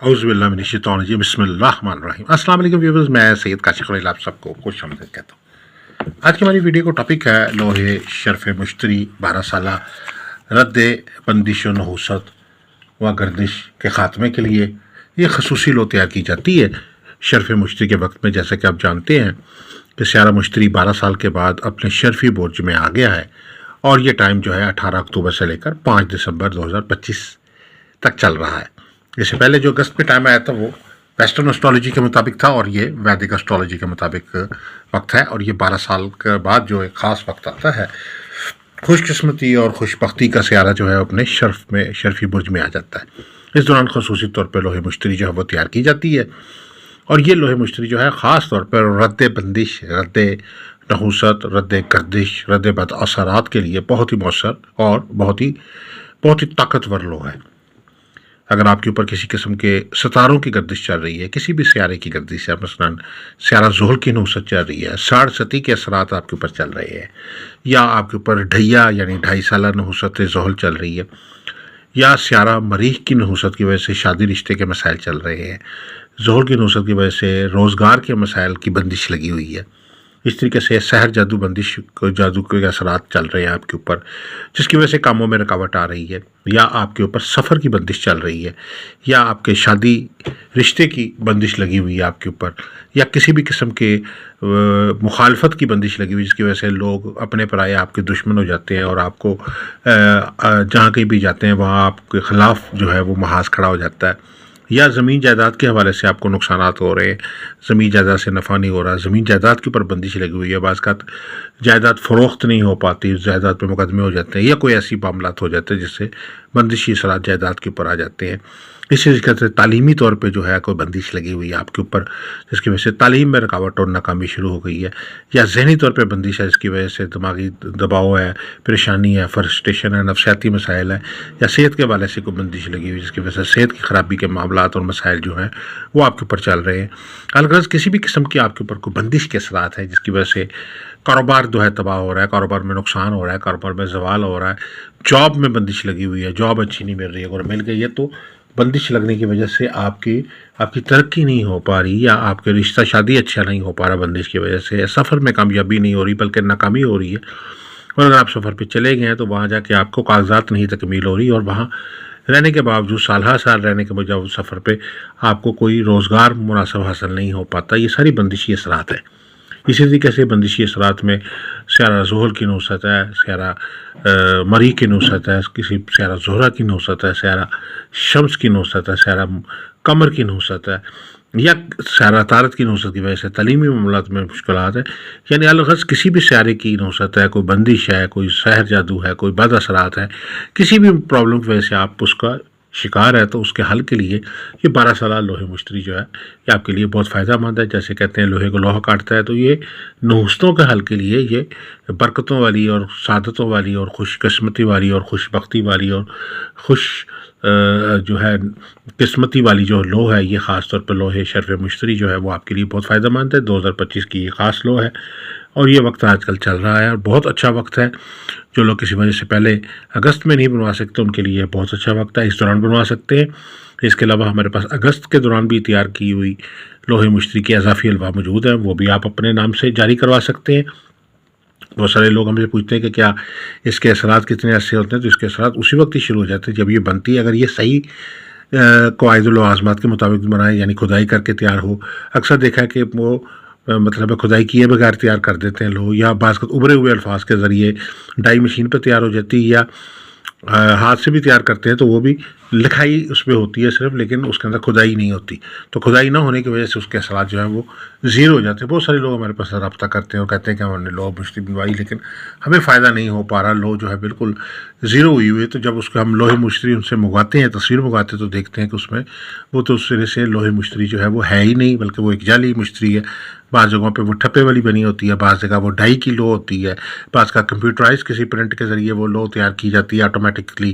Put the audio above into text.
اعوذ باللہ من الشیطان الرجیم بسم اللہ الرحمن الرحیم۔ السلام علیکم ویورز، میں سید کاشف خلیل آپ سب کو خوش آمدید کہتا ہوں۔ آج کی ہماری ویڈیو کو ٹاپک ہے لوح شرف مشتری 12 سالہ رد بندش و نحوست و گردش کے خاتمے کے لیے یہ خصوصی لوح تیار کی جاتی ہے شرف مشتری کے وقت میں۔ جیسا کہ آپ جانتے ہیں کہ سیارہ مشتری 12 سال کے بعد اپنے شرفی برج میں آ گیا ہے اور یہ ٹائم جو ہے 18 اکتوبر سے لے کر 5 دسمبر 2025 تک چل رہا ہے۔ اس سے پہلے جو اگست میں ٹائم آیا تھا وہ ویسٹرن اسٹرالوجی کے مطابق تھا اور یہ ویدک اسٹرالوجی کے مطابق وقت ہے، اور یہ 12 سال کے بعد جو ایک خاص وقت آتا ہے، خوش قسمتی اور خوش بختی کا سیارہ جو ہے اپنے شرفی برج میں آ جاتا ہے۔ اس دوران خصوصی طور پہ لوح مشتری جو ہے وہ تیار کی جاتی ہے، اور یہ لوح مشتری جو ہے خاص طور پر رد بندش، رد نحوست، رد گردش، رد بد اثرات کے لیے بہت ہی مؤثر اور بہت ہی طاقتور لوح ہے۔ اگر آپ کے اوپر کسی قسم کے ستاروں کی گردش چل رہی ہے، کسی بھی سیارے کی گردش ہے، مثلا سیارہ زحل کی نحوست چل رہی ہے، 60 کے اثرات آپ کے اوپر چل رہے ہیں، یا آپ کے اوپر ڈھیا یعنی 2.5 سالہ نحوست زحل چل رہی ہے، یا سیارہ مریخ کی نحوست کی وجہ سے شادی رشتے کے مسائل چل رہے ہیں، زحل کی نحوست کی وجہ سے روزگار کے مسائل کی بندش لگی ہوئی ہے، اس طریقے سے سحر جادو بندش جادو کے اثرات چل رہے ہیں آپ کے اوپر، جس کی وجہ سے کاموں میں رکاوٹ آ رہی ہے، یا آپ کے اوپر سفر کی بندش چل رہی ہے، یا آپ کے شادی رشتے کی بندش لگی ہوئی ہے آپ کے اوپر، یا کسی بھی قسم کے مخالفت کی بندش لگی ہوئی جس کی وجہ سے لوگ اپنے پرائے آپ کے دشمن ہو جاتے ہیں اور آپ کو جہاں کہیں بھی جاتے ہیں وہاں آپ کے خلاف جو ہے وہ محاذ کھڑا ہو جاتا ہے، یا زمین جائیداد کے حوالے سے آپ کو نقصانات ہو رہے ہیں، زمین جائیداد سے نفع نہیں ہو رہا، زمین جائیداد کے اوپر بندش لگی ہوئی ہے، بعض کا جائیداد فروخت نہیں ہو پاتی، جائیداد پہ مقدمے ہو جاتے ہیں، یا کوئی ایسی معاملات ہو جاتے ہیں جس سے بندشی اثرات جائیداد کے اوپر آ جاتے ہیں۔ اسی طریقے سے تعلیمی طور پہ جو ہے کوئی بندش لگی ہوئی ہے آپ کے اوپر جس کی وجہ سے تعلیم میں رکاوٹ اور ناکامی شروع ہو گئی ہے، یا ذہنی طور پہ بندش ہے جس کی وجہ سے دماغی دباؤ ہے، پریشانی ہے، فرسٹریشن ہے، نفسیاتی مسائل ہے، یا صحت کے حوالے سے کوئی بندش لگی ہوئی جس کی وجہ سے صحت کی خرابی کے معاملات اور مسائل جو ہیں وہ آپ کے اوپر چل رہے ہیں۔ الغرض کسی بھی قسم کی آپ کے اوپر کوئی بندش کے اثرات ہے جس کی وجہ سے کاروبار جو ہے تباہ ہو رہا ہے، کاروبار میں نقصان ہو رہا ہے، کاروبار میں زوال ہو رہا ہے، جاب میں بندش لگی ہوئی ہے، جاب اچھی نہیں مل رہی ہے، اگر مل گئی ہے تو بندش لگنے کی وجہ سے آپ کی ترقی نہیں ہو پا رہی، یا آپ کے رشتہ شادی اچھا نہیں ہو پا رہا بندش کی وجہ سے، سفر میں کامیابی نہیں ہو رہی بلکہ ناکامی ہو رہی ہے، اور اگر آپ سفر پہ چلے گئے ہیں تو وہاں جا کے آپ کو کاغذات نہیں تکمیل ہو رہی، اور وہاں رہنے کے باوجود سال ہر سال رہنے کے باوجود سفر پہ آپ کو کوئی روزگار مناسب حاصل نہیں ہو پاتا، یہ ساری بندشی اثرات ہیں۔ اسی طریقے سے بندشی اثرات میں سیارہ زحل کی نحوست ہے، سیارہ مریخ کی نحوست ہے، کسی سیارہ زہرہ کی نحوست ہے، سیارہ شمس کی نحوست ہے، سیارہ قمر کی نحوست ہے، یا سیارہ طارت کی نحوست کی وجہ سے تعلیمی معاملات میں مشکلات ہیں، یعنی الغرض کسی بھی سیارے کی نحوست ہے، کوئی بندش ہے، کوئی سحر جادو ہے، کوئی بد اثرات ہے، کسی بھی پرابلم کی وجہ سے آپ اس کا شکار ہے، تو اس کے حل کے لیے یہ 12 سالہ لوح مشتری جو ہے یہ آپ کے لیے بہت فائدہ مند ہے۔ جیسے کہتے ہیں لوہے کو لوہا کاٹتا ہے، تو یہ نحوستوں کے حل کے لیے یہ برکتوں والی اور سعادتوں والی اور خوش قسمتی والی اور خوش بختی والی اور خوش جو ہے قسمتی والی جو لوح ہے، یہ خاص طور پر لوح شرف مشتری جو ہے وہ آپ کے لیے بہت فائدہ مند ہے۔ 2025 کی یہ خاص لوح ہے، اور یہ وقت آج کل چل رہا ہے اور بہت اچھا وقت ہے۔ جو لوگ کسی وجہ سے پہلے اگست میں نہیں بنوا سکتے ان کے لیے بہت اچھا وقت ہے، اس دوران بنوا سکتے ہیں۔ اس کے علاوہ ہمارے پاس اگست کے دوران بھی تیار کی ہوئی لوح مشتری کے اضافی الواح موجود ہیں، وہ بھی آپ اپنے نام سے جاری کروا سکتے ہیں۔ بہت سارے لوگ ہم سے پوچھتے ہیں کہ کیا اس کے اثرات کتنے عرصے ہوتے ہیں، تو اس کے اثرات اسی وقت ہی شروع ہو جاتے ہیں جب یہ بنتی ہے، اگر یہ صحیح قواعد و لوازمات کے مطابق بنائے، یعنی کھدائی کر کے تیار ہو۔ اکثر دیکھا ہے کہ وہ مطلب کھدائی کیے بغیر تیار کر دیتے ہیں لوگ، یا بعض ابھرے ہوئے الفاظ کے ذریعے ڈائی مشین پہ تیار ہو جاتی ہے، یا ہاتھ سے بھی تیار کرتے ہیں تو وہ بھی لکھائی اس پہ ہوتی ہے صرف، لیکن اس کے اندر کھدائی نہیں ہوتی، تو کھدائی نہ ہونے کی وجہ سے اس کے اثرات جو ہیں وہ زیرو ہو جاتے ہیں۔ بہت سارے لوگ ہمارے پاس رابطہ کرتے ہیں اور کہتے ہیں کہ ہم نے لوح مشتری بنوائی لیکن ہمیں فائدہ نہیں ہو پا رہا، لوح جو ہے بالکل زیرو ہوئی ہوئی ہے۔ تو جب اس کو ہم لوح مشتری ان سے منگواتے ہیں، تصویر منگواتے ہیں، تو دیکھتے ہیں کہ اس میں وہ تو اس طرح سے لوح مشتری جو ہے وہ ہے ہی نہیں، بلکہ وہ ایک جعلی مشتری ہے۔ بعض جگہوں پہ وہ ٹھپے والی بنی ہوتی ہے، بعض جگہ وہ ڈائی کی لوح ہوتی ہے، بعض کا کمپیوٹرائز کسی پرنٹ کے ذریعے وہ لوح تیار کی جاتی ہے آٹومیٹکلی،